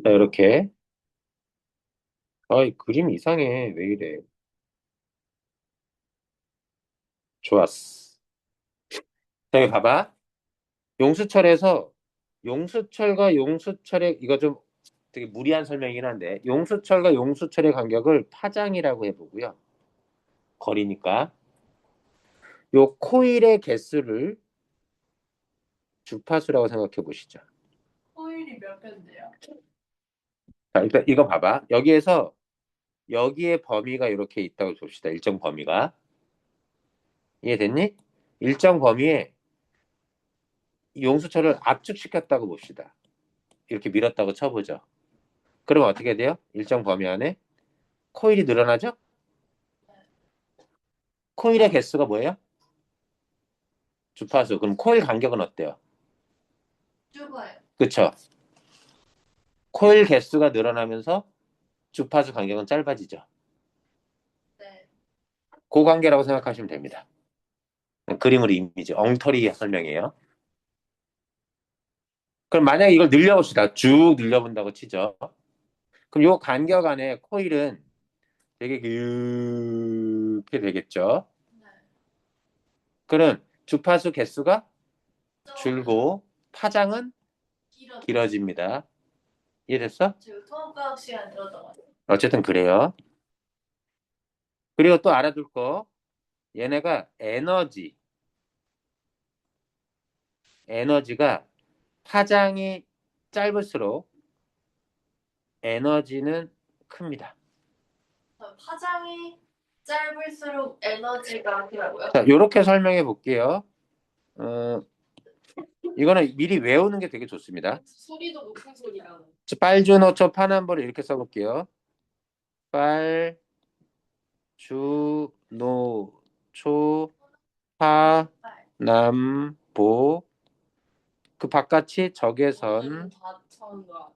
자, 이렇게. 그림 이상해. 왜 이래? 좋았어. 자, 여기 봐봐. 용수철에서 용수철과 용수철의 이거 좀 되게 무리한 설명이긴 한데 용수철과 용수철의 간격을 파장이라고 해보고요. 거리니까 요 코일의 개수를 주파수라고 생각해 보시죠. 코일이 몇 개인데요? 자, 일단 이거 봐봐. 여기에서 여기에 범위가 이렇게 있다고 봅시다. 일정 범위가. 이해됐니? 일정 범위에 용수철을 압축시켰다고 봅시다. 이렇게 밀었다고 쳐보죠. 그러면 어떻게 돼요? 일정 범위 안에 코일이 늘어나죠? 코일의 개수가 뭐예요? 주파수. 그럼 코일 간격은 어때요? 좁아요. 그쵸? 코일 개수가 늘어나면서 주파수 간격은 짧아지죠. 네. 그 관계라고 생각하시면 됩니다. 그림으로 이미지, 엉터리 설명이에요. 그럼 만약에 이걸 늘려봅시다. 쭉 늘려본다고 치죠. 그럼 요 간격 안에 코일은 되게 이렇게 되겠죠. 네. 그럼 주파수 개수가 좁아요. 줄고 파장은 길어집니다. 이해됐어? 지금 통합과학 시간 들었던 것 같아요. 어쨌든 그래요. 그리고 또 알아둘 거, 얘네가 에너지가 파장이 짧을수록 에너지는 큽니다. 파장이 짧을수록 에너지가 크다고요? 자, 이렇게 설명해 볼게요. 어, 이거는 미리 외우는 게 되게 좋습니다. 소리도 높은 소리가. 빨주노초 파남보를 이렇게 써볼게요. 빨주노초 파남보 그 바깥이 적외선 다천과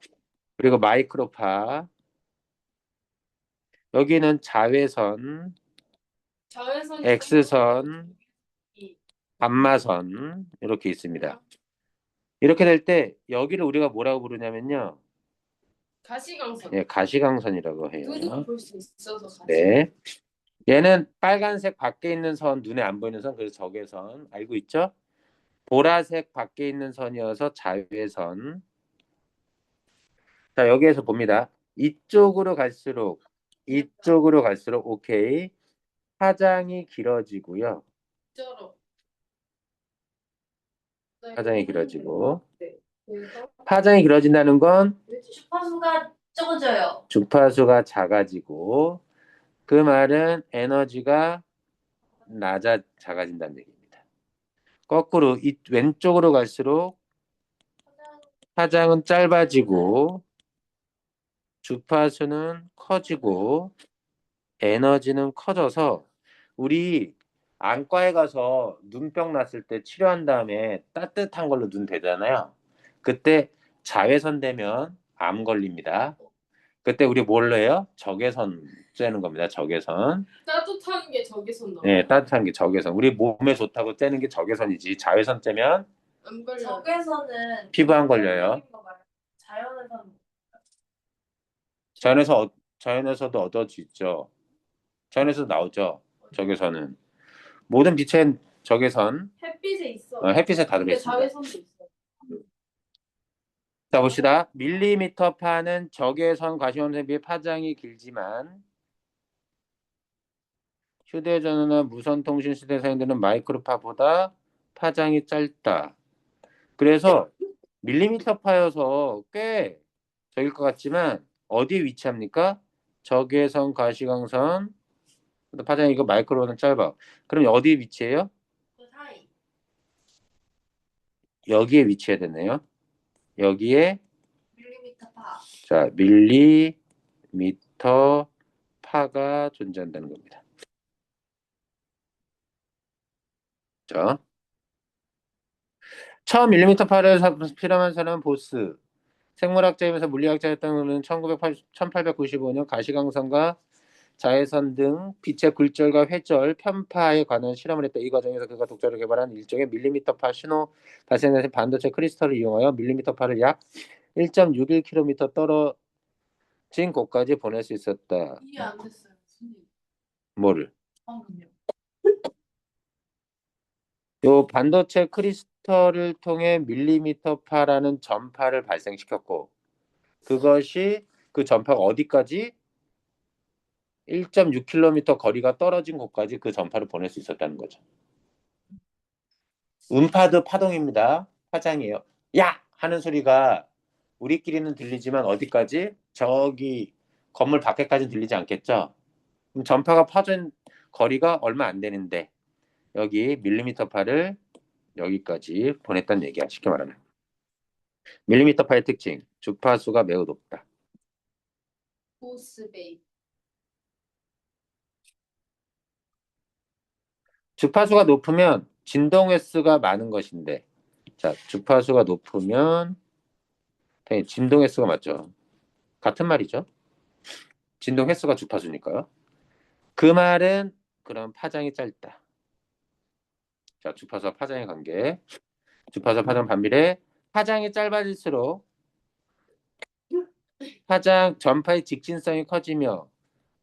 그리고 마이크로파 여기는 자외선 자외선이 X선 반마선 이렇게 있습니다. 이렇게 될 때 여기를 우리가 뭐라고 부르냐면요. 가시광선. 예, 가시광선이라고 해요. 두둑 볼 수 있어서 가시. 네. 얘는 빨간색 밖에 있는 선, 눈에 안 보이는 선, 그래서 적외선. 알고 있죠? 보라색 밖에 있는 선이어서 자외선. 자, 여기에서 봅니다. 이쪽으로 갈수록, 오케이. 파장이 길어지고요. 진짜로. 파장이 길어지고. 네. 그래서 파장이 길어진다는 건 주파수가 적어져요. 주파수가 작아지고, 그 말은 에너지가 작아진다는 얘기입니다. 거꾸로 왼쪽으로 갈수록 파장은 짧아지고 주파수는 커지고 에너지는 커져서 우리 안과에 가서 눈병 났을 때 치료한 다음에 따뜻한 걸로 눈 대잖아요. 그때 자외선 되면 암 걸립니다. 그때 우리 뭘로 해요? 적외선 쬐는 겁니다. 적외선. 따뜻한 게 적외선 나와요. 네, 따뜻한 게 적외선. 우리 몸에 좋다고 쬐는 게 적외선이지. 자외선 쬐면 안 걸려. 적외선은 피부 안 걸려요. 자연에서는 자연에서도 얻을 수 있죠. 자연에서 나오죠. 적외선은. 모든 빛의 적외선, 햇빛에 있어. 햇빛에 다 근데 들어있습니다. 자외선도 있어. 자, 봅시다. 밀리미터 파는 적외선 가시광선에 비해 파장이 길지만 휴대전화나 무선통신 시대에 사용되는 마이크로파보다 파장이 짧다. 그래서 밀리미터 파여서 꽤 적일 것 같지만 어디에 위치합니까? 적외선 가시광선 파장이 이거 마이크로는 짧아. 그럼 어디에 위치해요? 그 사이. 여기에 위치해야 되네요. 여기에 밀리미터 파. 자 밀리미터 파가 존재한다는 겁니다. 자, 1000mm 파를 필요한 사람은 보스. 생물학자이면서 물리학자였던 그는 1895년 가시광선과 자외선 등 빛의 굴절과 회절, 편파에 관한 실험을 했다. 이 과정에서 그가 독자로 개발한 일종의 밀리미터파 신호 발생된 반도체 크리스털을 이용하여 밀리미터파를 약 1.61km 떨어진 곳까지 보낼 수 있었다. 이해 안 됐어요. 선생님. 뭐를? 방금요. 요 반도체 크리스털을 통해 밀리미터파라는 전파를 발생시켰고 그것이 그 전파가 어디까지? 1.6km 거리가 떨어진 곳까지 그 전파를 보낼 수 있었다는 거죠. 음파도 파동입니다. 파장이에요. 야! 하는 소리가 우리끼리는 들리지만 어디까지? 저기 건물 밖에까지는 들리지 않겠죠? 그럼 전파가 퍼진 거리가 얼마 안 되는데 여기 밀리미터파를 여기까지 보냈다는 얘기야. 쉽게 말하면. 밀리미터파의 특징. 주파수가 매우 높다. 보스베이. 주파수가 높으면 진동 횟수가 많은 것인데 자, 주파수가 높으면 당연히 진동 횟수가 맞죠. 같은 말이죠. 진동 횟수가 주파수니까요. 그 말은 그럼 파장이 짧다. 자, 주파수와 파장의 관계. 주파수와 파장 반비례. 파장이 짧아질수록 파장 전파의 직진성이 커지며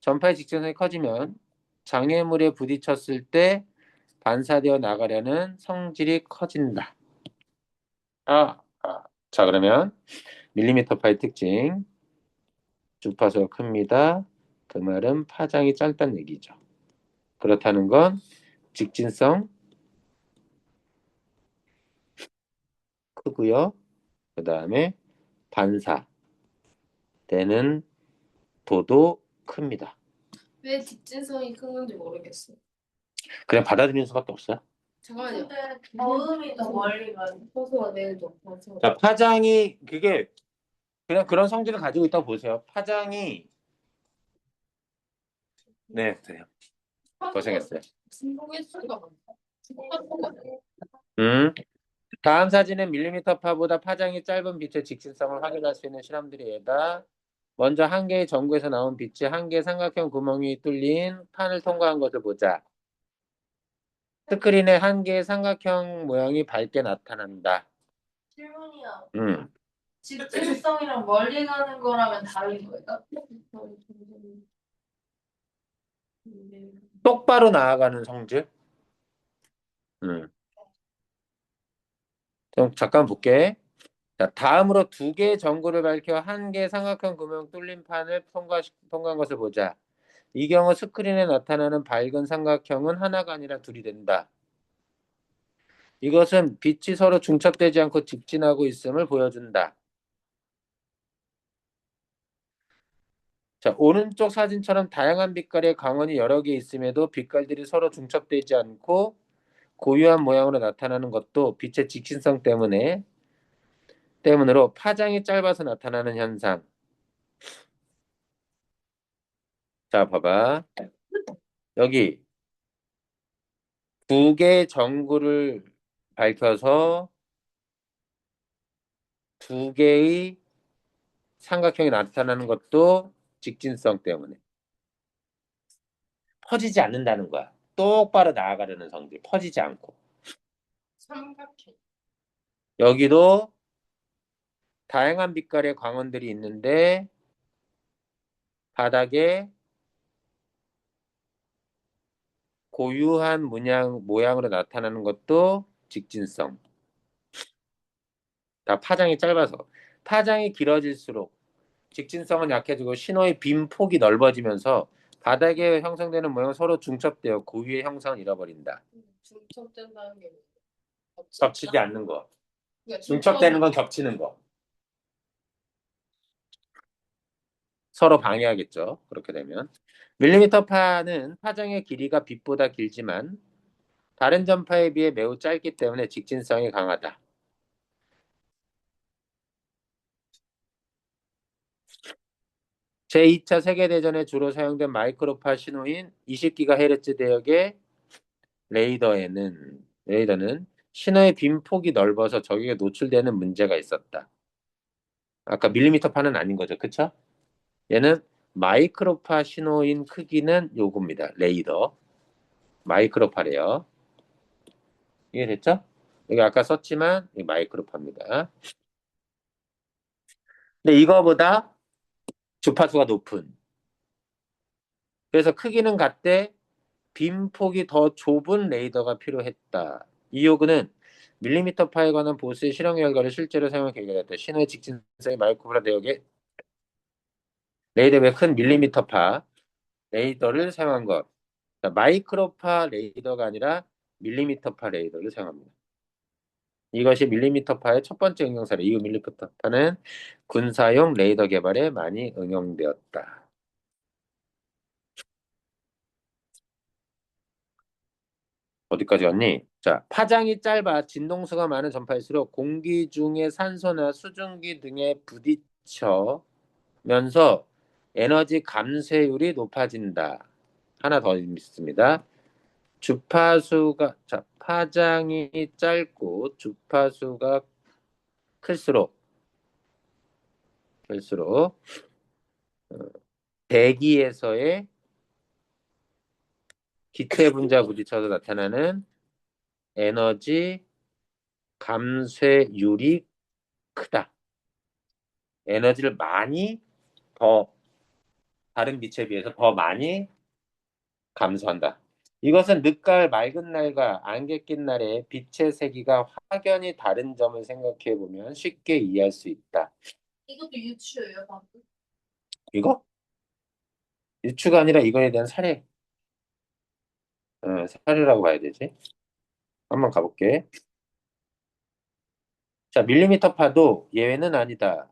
전파의 직진성이 커지면 장애물에 부딪혔을 때 반사되어 나가려는 성질이 커진다. 자, 그러면 밀리미터 파의 특징. 주파수가 큽니다. 그 말은 파장이 짧다는 얘기죠. 그렇다는 건 직진성 크고요. 그 다음에 반사되는 도도 큽니다. 왜 직진성이 큰 건지 모르겠어. 그냥 받아들이는 수밖에 없어요. 잠깐만요. 근데 저음이 더 멀리 가는 호수가 내일 높아서. 자, 파장이 그게 그냥 그런 성질을 가지고 있다고 보세요. 파장이 네, 돼요. 고생했어요. 진동의 수가 많다. 다음 사진은 밀리미터 파보다 파장이 짧은 빛의 직진성을 확인할 수 있는 실험들이다. 먼저 한 개의 전구에서 나온 빛이 한 개의 삼각형 구멍이 뚫린 판을 통과한 것을 보자. 스크린에 한 개의 삼각형 모양이 밝게 나타난다. 질문이요. 음, 직진성이랑 멀리 가는 거랑은 다른 거예요? 똑바로 나아가는 성질. 음, 좀 잠깐 볼게. 자, 다음으로 두 개의 전구를 밝혀 한 개의 삼각형 구멍 뚫린 판을 통과한 것을 보자. 이 경우 스크린에 나타나는 밝은 삼각형은 하나가 아니라 둘이 된다. 이것은 빛이 서로 중첩되지 않고 직진하고 있음을 보여준다. 자, 오른쪽 사진처럼 다양한 빛깔의 광원이 여러 개 있음에도 빛깔들이 서로 중첩되지 않고 고유한 모양으로 나타나는 것도 빛의 직신성 때문으로 파장이 짧아서 나타나는 현상. 자, 봐봐. 여기 두 개의 전구를 밝혀서 두 개의 삼각형이 나타나는 것도 직진성 때문에 퍼지지 않는다는 거야. 똑바로 나아가려는 성질, 퍼지지 않고. 삼각형. 여기도 다양한 빛깔의 광원들이 있는데 바닥에 고유한 모양으로 나타나는 것도 직진성. 다 파장이 짧아서. 파장이 길어질수록 직진성은 약해지고 신호의 빈 폭이 넓어지면서 바닥에 형성되는 모양은 서로 중첩되어 고유의 형상을 잃어버린다. 중첩된다는 게 겹치지 않는 거. 그러니까 중첩되는 건 겹치는 거. 서로 방해하겠죠. 그렇게 되면. 밀리미터 파는 파장의 길이가 빛보다 길지만 다른 전파에 비해 매우 짧기 때문에 직진성이 강하다. 제2차 세계대전에 주로 사용된 마이크로파 신호인 20GHz 대역의 레이더는 신호의 빈폭이 넓어서 적에게 노출되는 문제가 있었다. 아까 밀리미터 파는 아닌 거죠. 그쵸? 얘는 마이크로파 신호인 크기는 요겁니다. 레이더. 마이크로파래요. 이해됐죠? 여기 아까 썼지만 이 마이크로파입니다. 근데 이거보다 주파수가 높은. 그래서 크기는 같되 빈폭이 더 좁은 레이더가 필요했다. 이 요구는 밀리미터 파에 관한 보스의 실험 결과를 실제로 사용해 결과됐다. 신호의 직진성이 마이크로파 대역의 레이더의 큰 밀리미터 파 레이더를 사용한 것. 마이크로파 레이더가 아니라 밀리미터 파 레이더를 사용합니다. 이것이 밀리미터 파의 첫 번째 응용 사례. 이후 밀리미터 파는 군사용 레이더 개발에 많이 응용되었다. 어디까지 왔니? 자, 파장이 짧아 진동수가 많은 전파일수록 공기 중의 산소나 수증기 등에 부딪혀면서 에너지 감쇄율이 높아진다. 하나 더 있습니다. 자, 파장이 짧고 주파수가 클수록 대기에서의 기체 분자 부딪혀서 나타나는 에너지 감쇄율이 크다. 에너지를 많이 더 다른 빛에 비해서 더 많이 감소한다. 이것은 늦가을 맑은 날과 안개 낀 날의 빛의 세기가 확연히 다른 점을 생각해 보면 쉽게 이해할 수 있다. 이것도 유추예요, 방금. 이거? 유추가 아니라 이거에 대한 사례라고 봐야 되지. 한번 가볼게. 자, 밀리미터 파도 예외는 아니다.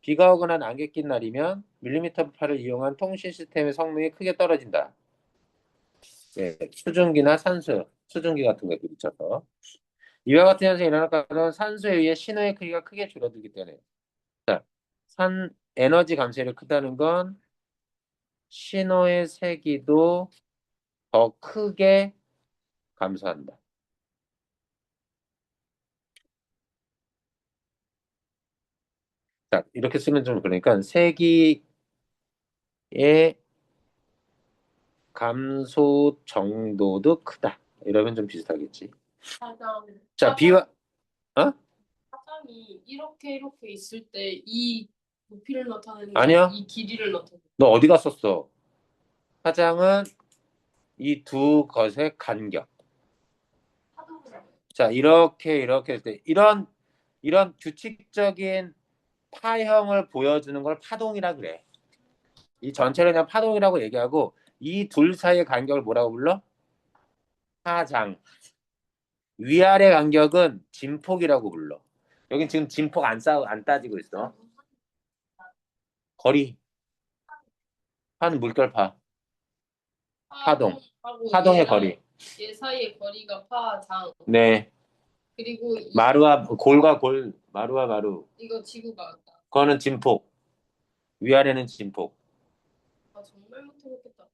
비가 오거나 안개 낀 날이면 밀리미터 파를 이용한 통신 시스템의 성능이 크게 떨어진다. 예, 수증기나 수증기 같은 거 부딪혀서. 이와 같은 현상이 일어날 가능은 산소에 의해 신호의 크기가 크게 줄어들기 때문에. 자, 에너지 감소율이 크다는 건 신호의 세기도 더 크게 감소한다. 자, 이렇게 쓰면 좀 그러니까 세기의 감소 정도도 크다. 이러면 좀 비슷하겠지. 파장. 자, 비와 어? 파장이 이렇게 있을 때 이 높이를 나타내는 게 아니야. 이 길이를 나타내. 너 어디 갔었어? 파장은 이 두 것의 간격. 자, 이렇게 할 때 이런 규칙적인 파형을 보여주는 걸 파동이라 그래. 이 전체를 그냥 파동이라고 얘기하고 이 둘 사이의 간격을 뭐라고 불러? 파장. 위아래 간격은 진폭이라고 불러. 여긴 지금 진폭 안 따지고 있어. 거리. 파는 물결파. 파동. 파동의 거리. 얘 사이의 거리가 파장. 네. 그리고 마루와 골과 골, 마루와 마루. 이거 지구가 같다. 그거는 진폭. 위아래는 진폭. 아 정말 못해먹겠다.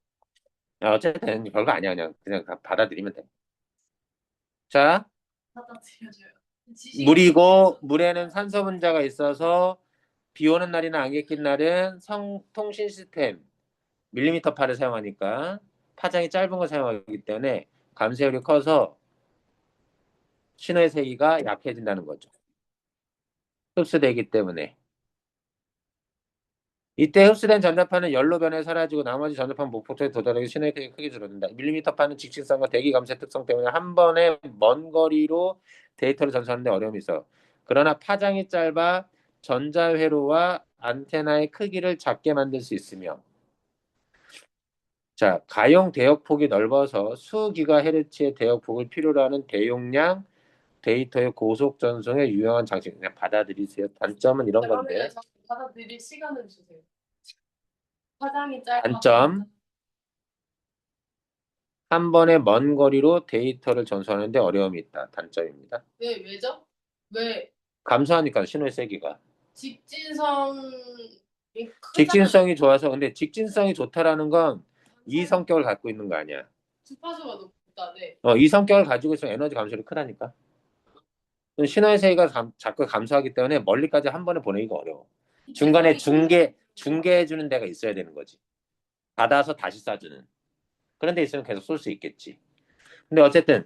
어쨌든 별거 아니야. 그냥 받아들이면 돼. 자, 받아들여줘요. 물이고 물에는 산소 분자가 있어서 비 오는 날이나 안개 낀 날은 통신 시스템 밀리미터 파를 사용하니까 파장이 짧은 걸 사용하기 때문에 감쇄율이 커서 신호의 세기가 약해진다는 거죠. 흡수되기 때문에. 이때 흡수된 전자파는 열로 변해 사라지고 나머지 전자파는 목표에 도달하기 신호의 세기가 크게 줄어든다. 밀리미터파는 직진성과 대기 감쇄 특성 때문에 한 번에 먼 거리로 데이터를 전송하는 데 어려움이 있어. 그러나 파장이 짧아 전자회로와 안테나의 크기를 작게 만들 수 있으며 자, 가용 대역폭이 넓어서 수기가헤르츠의 대역폭을 필요로 하는 대용량 데이터의 고속 전송에 유용한 장치. 그냥 받아들이세요. 단점은 이런 건데. 받아들일 시간을 주세요. 파장이 짧아. 단점. 한 번에 먼 거리로 데이터를 전송하는데 어려움이 있다. 단점입니다. 왜죠? 왜 감소하니까 신호의 세기가. 직진성이 좋아서 근데 직진성이 좋다라는 건 이 성격을 갖고 있는 거 아니야. 주파수가 높다. 네. 이 성격을 가지고 있으면 에너지 감소율이 크다니까. 신호의 세기가 자꾸 감소하기 때문에 멀리까지 한 번에 보내기가 어려워. 중간에 중계해주는 데가 있어야 되는 거지. 받아서 다시 쏴주는. 그런 데 있으면 계속 쏠 수 있겠지. 근데 어쨌든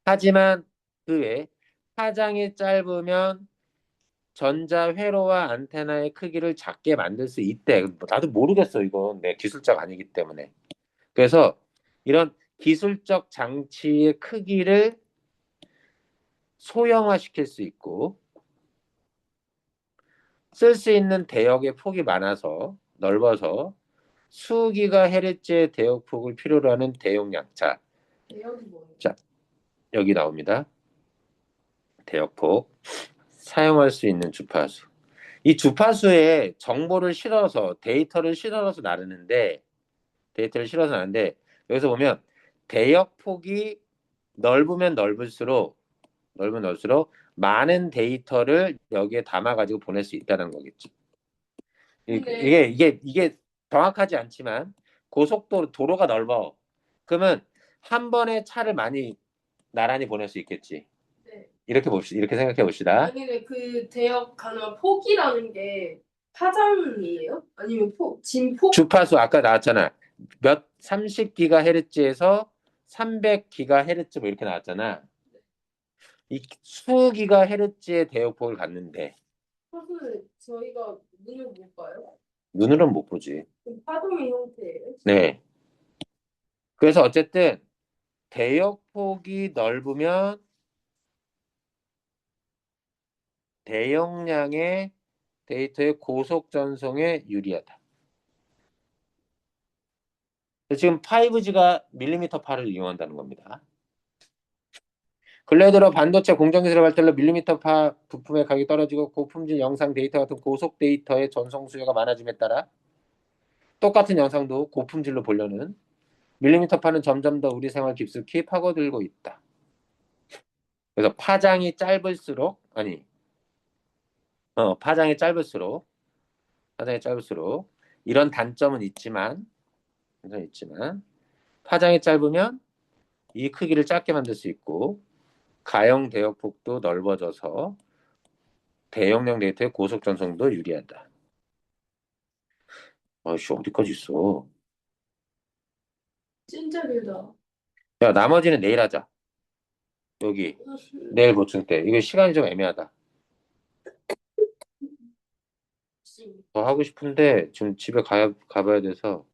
하지만 그 외에 파장이 짧으면 전자 회로와 안테나의 크기를 작게 만들 수 있대. 나도 모르겠어. 이건 내 기술자가 아니기 때문에. 그래서 이런 기술적 장치의 크기를 소형화시킬 수 있고 쓸 수 있는 대역의 폭이 많아서 넓어서 수기가 헤르츠의 대역폭을 필요로 하는 대용량. 자, 여기 나옵니다. 대역폭. 사용할 수 있는 주파수. 이 주파수에 정보를 실어서 데이터를 실어서 나르는데 여기서 보면 대역폭이 넓으면 넓을수록 많은 데이터를 여기에 담아가지고 보낼 수 있다는 거겠지. 이게 정확하지 않지만 도로가 넓어. 그러면 한 번에 차를 많이 나란히 보낼 수 있겠지. 네. 이렇게 생각해 봅시다. 아니 그 대역 가능한 폭이라는 게 파장이에요? 아니면 진폭? 주파수 아까 나왔잖아. 30GHz에서 300GHz 뭐 이렇게 나왔잖아. 이 수기가헤르츠의 대역폭을 갖는데 사실 저희가 눈으로 못 봐요. 눈으로는 못 보지. 파동의 형태예요? 네. 그래서 어쨌든 대역폭이 넓으면 대용량의 데이터의 고속 전송에 유리하다. 지금 5G가 밀리미터 파를 이용한다는 겁니다. 근래 들어 반도체 공정기술의 발달로 밀리미터 파 부품의 가격이 떨어지고 고품질 영상 데이터 같은 고속 데이터의 전송 수요가 많아짐에 따라 똑같은 영상도 고품질로 보려는 밀리미터 파는 점점 더 우리 생활 깊숙이 파고들고 있다. 그래서 파장이 짧을수록 이런 단점은 있지만 파장이 짧으면 이 크기를 작게 만들 수 있고 가용 대역폭도 넓어져서 대용량 데이터의 고속 전송도 유리하다. 아이씨 어디까지 있어? 진짜 길다. 야 나머지는 내일 하자. 여기 내일 보충 때. 이거 시간이 좀 애매하다. 더 하고 싶은데 지금 집에 가봐야 돼서